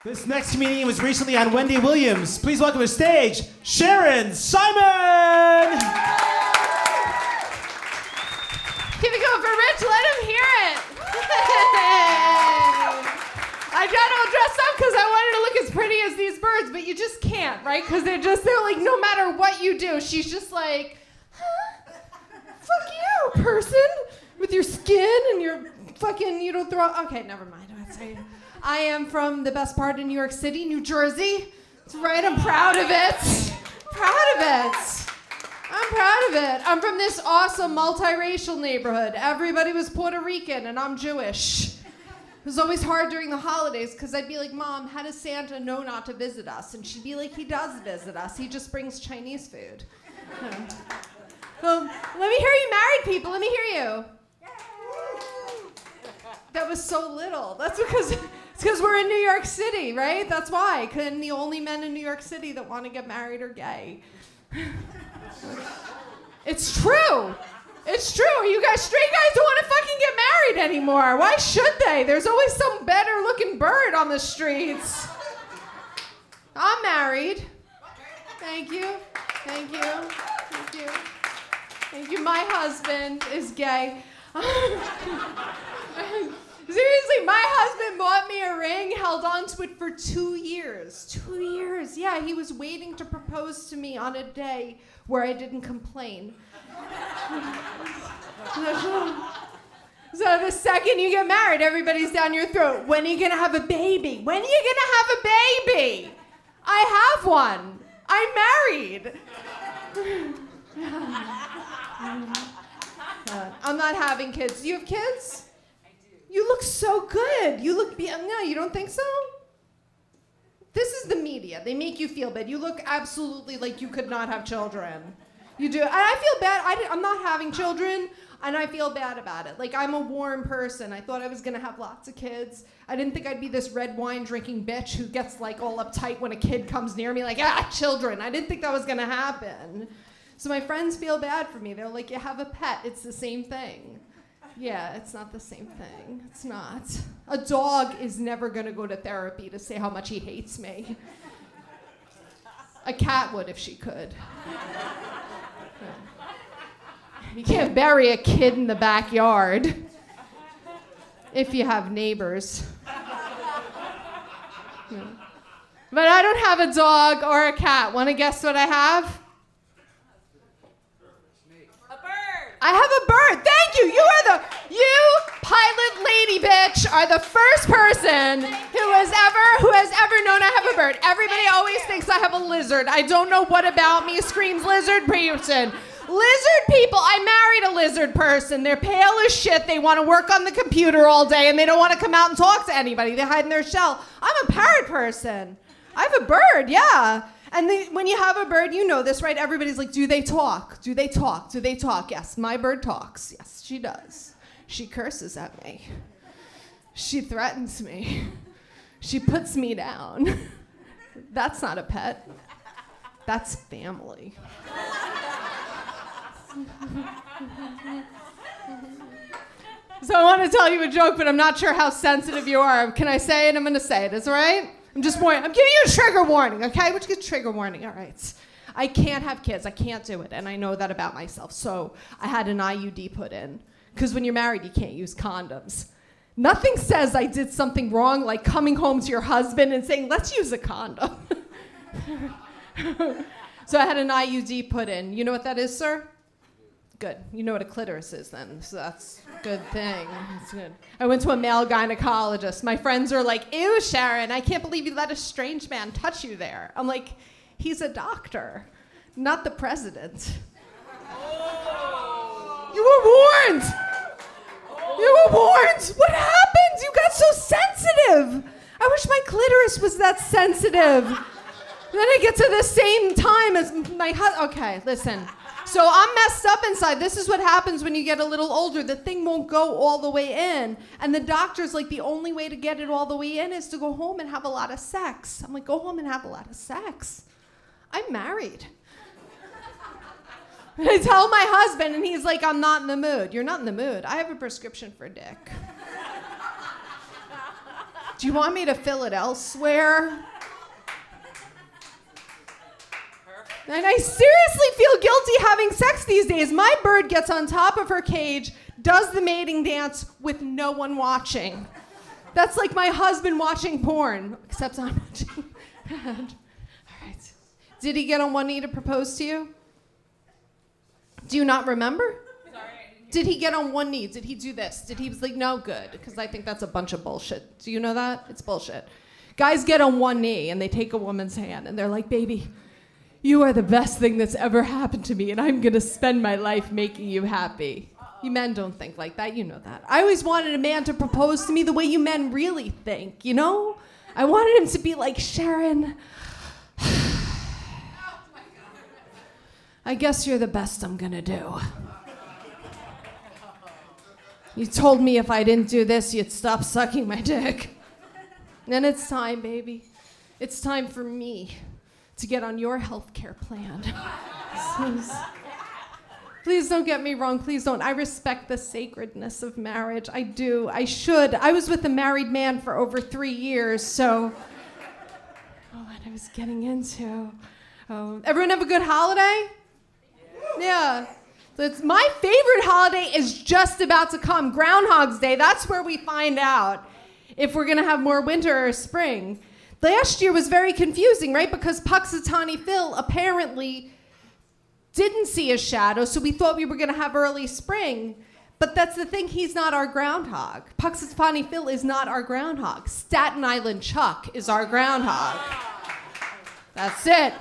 This next comedian was recently on Wendy Williams. Please welcome to stage, Sharon Simon! Keep it going for Rich, let him hear it. I tried to dress up because I wanted to look as pretty as these birds, but you just can't, right? Because they're like, no matter what you do, she's just like, huh? Fuck you, person, with your skin and your fucking, you don't throw, okay, never mind. I am from the best part of New York City, New Jersey. That's right, I'm proud of it. I'm proud of it. I'm from this awesome multiracial neighborhood. Everybody was Puerto Rican and I'm Jewish. It was always hard during the holidays because I'd be like, Mom, how does Santa know not to visit us? And she'd be like, he does visit us. He just brings Chinese food. Well, let me hear you married people. Let me hear you. That was so little. That's because we're in New York City, right? That's why. And the only men in New York City that want to get married are gay. It's true. It's true. You guys, straight guys don't want to fucking get married anymore. Why should they? There's always some better looking bird on the streets. I'm married. Thank you. Thank you. Thank you. Thank you. My husband is gay. Seriously, my husband bought me a ring, held on to it for 2 years. 2 years. Yeah, he was waiting to propose to me on a day where I didn't complain. So the second you get married, everybody's down your throat. When are you gonna have a baby? When are you gonna have a baby? I have one. I'm married. I'm not having kids. Do you have kids? You look so good. You look, no, you don't think so? This is the media. They make you feel bad. You look absolutely like you could not have children. You do. And I feel bad. I'm not having children, and I feel bad about it. Like, I'm a warm person. I thought I was going to have lots of kids. I didn't think I'd be this red wine drinking bitch who gets, like, all uptight when a kid comes near me, like, children. I didn't think that was going to happen. So my friends feel bad for me. They're like, you have a pet. It's the same thing. Yeah, it's not the same thing. It's not. A dog is never gonna go to therapy to say how much he hates me. A cat would if she could. You can't bury a kid in the backyard if you have neighbors. But I don't have a dog or a cat. Wanna guess what I have? I have a bird. Thank you. You pilot lady bitch are the first person who has ever known I have a bird. Everybody always thinks I have a lizard. I don't know what about me screams lizard person. Lizard people, I married a lizard person. They're pale as shit. They want to work on the computer all day and they don't want to come out and talk to anybody. They hide in their shell. I'm a parrot person. I have a bird, yeah. And when you have a bird, you know this, right? Everybody's like, do they talk? Do they talk? Do they talk? Yes, my bird talks. Yes, she does. She curses at me. She threatens me. She puts me down. That's not a pet. That's family. So I want to tell you a joke, but I'm not sure how sensitive you are. Can I say it? I'm going to say it. Is it all right? I'm just warning. I'm giving you a trigger warning, okay? Which is trigger warning. All right. I can't have kids. I can't do it, and I know that about myself. So I had an IUD put in, because when you're married, you can't use condoms. Nothing says I did something wrong, like coming home to your husband and saying, "Let's use a condom." So I had an IUD put in. You know what that is, sir? Good. You know what a clitoris is then, so that's a good thing. That's good. I went to a male gynecologist. My friends are like, ew, Sharon, I can't believe you let a strange man touch you there. I'm like, he's a doctor, not the president. Oh. You were warned. Oh. You were warned. What happened? You got so sensitive. I wish my clitoris was that sensitive. Then I get to the same time as my husband. Okay, listen. So I'm messed up inside. This is what happens when you get a little older. The thing won't go all the way in. And the doctor's like, the only way to get it all the way in is to go home and have a lot of sex. I'm like, go home and have a lot of sex. I'm married. And I tell my husband, and he's like, I'm not in the mood. You're not in the mood. I have a prescription for dick. Do you want me to fill it elsewhere? And I seriously feel guilty having sex these days. My bird gets on top of her cage, does the mating dance with no one watching. That's like my husband watching porn, except I'm watching. All right. Did he get on one knee to propose to you? Do you not remember? Sorry. Did he get on one knee? Did he do this? Did he was like, no, good, because I think that's a bunch of bullshit. Do you know that? It's bullshit. Guys get on one knee and they take a woman's hand and they're like, baby, you are the best thing that's ever happened to me and I'm gonna spend my life making you happy. You men don't think like that, you know that. I always wanted a man to propose to me the way you men really think, you know? I wanted him to be like, Sharon, I guess you're the best I'm gonna do. You told me if I didn't do this, you'd stop sucking my dick. And it's time, baby. It's time for me to get on your health care plan. Please don't get me wrong, please don't. I respect the sacredness of marriage, I do, I should. I was with a married man for over 3 years, so, what I was getting into. Everyone have a good holiday? Yeah. My favorite holiday is just about to come, Groundhog's Day. That's where we find out if we're gonna have more winter or spring. Last year was very confusing, right? Because Puxatawny Phil apparently didn't see a shadow, so we thought we were gonna have early spring. But that's the thing, he's not our groundhog. Puxatawny Phil is not our groundhog. Staten Island Chuck is our groundhog. That's it.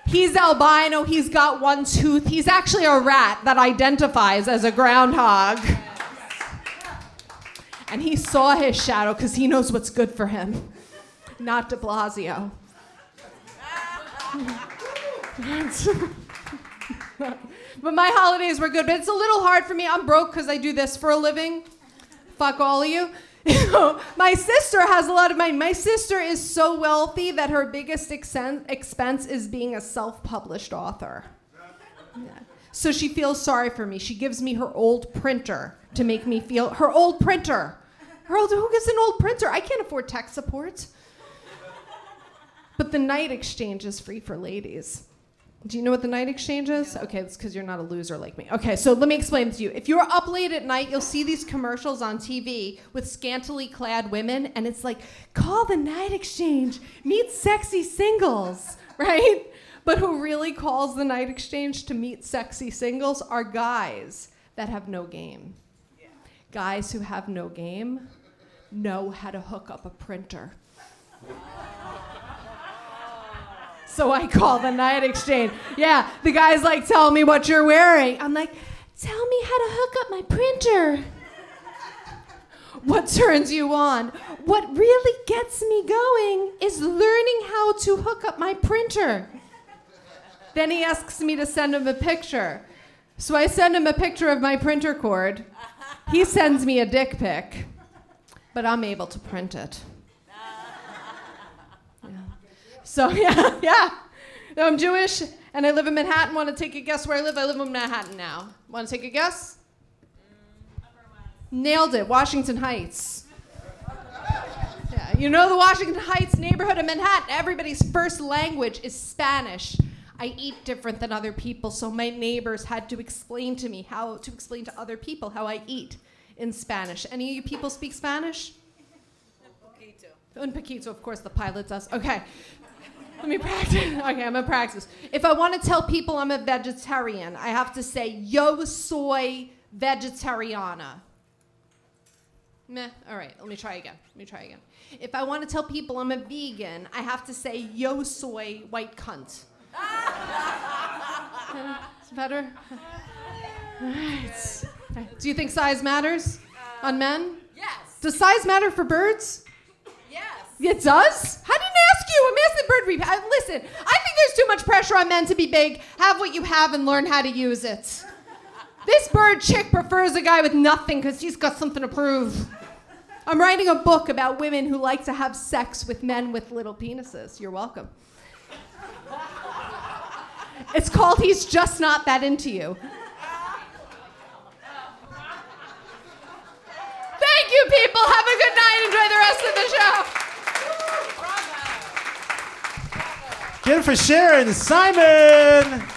He's albino, he's got one tooth. He's actually a rat that identifies as a groundhog. And he saw his shadow because he knows what's good for him. Not de Blasio. But my holidays were good, but it's a little hard for me. I'm broke because I do this for a living. Fuck all of you. My sister has a lot of money. My sister is so wealthy that her biggest expense is being a self-published author. Yeah. So she feels sorry for me. She gives me her old printer to make me feel, her old printer. Who gets an old printer? I can't afford tech support. But the night exchange is free for ladies. Do you know what the night exchange is? Okay, that's because you're not a loser like me. Okay, so let me explain to you. If you're up late at night, you'll see these commercials on TV with scantily clad women, and it's like, call the night exchange, meet sexy singles, right? But who really calls the night exchange to meet sexy singles are guys that have no game. Yeah. Guys who have no game know how to hook up a printer. So I call the night exchange. Yeah, the guy's like, tell me what you're wearing. I'm like, tell me how to hook up my printer. What turns you on? What really gets me going is learning how to hook up my printer. Then he asks me to send him a picture. So I send him a picture of my printer cord. He sends me a dick pic, but I'm able to print it. So yeah. I'm Jewish and I live in Manhattan. Want to take a guess where I live? I live in Manhattan now. Want to take a guess? Nailed it. Washington Heights. Yeah, you know the Washington Heights neighborhood of Manhattan. Everybody's first language is Spanish. I eat different than other people, so my neighbors had to explain to me how to explain to other people how I eat in Spanish. Any of you people speak Spanish? Un poquito, of course the pilot does. Okay. Let me practice. Okay, I'm gonna practice. If I want to tell people I'm a vegetarian, I have to say, yo soy vegetariana. Meh, all right, let me try again. If I want to tell people I'm a vegan, I have to say, yo soy white cunt. It's better? All right. Do you think size matters on men? Yes. Does size matter for birds? Yes. It does? I didn't ask you. I'm asking bird listen, I think there's too much pressure on men to be big. Have what you have and learn how to use it. This bird chick prefers a guy with nothing because he's got something to prove. I'm writing a book about women who like to have sex with men with little penises. You're welcome. It's called He's Just Not That Into You. Thank you. you, people. Have a good night. Enjoy the rest of the show. Good for Sharon. Simon.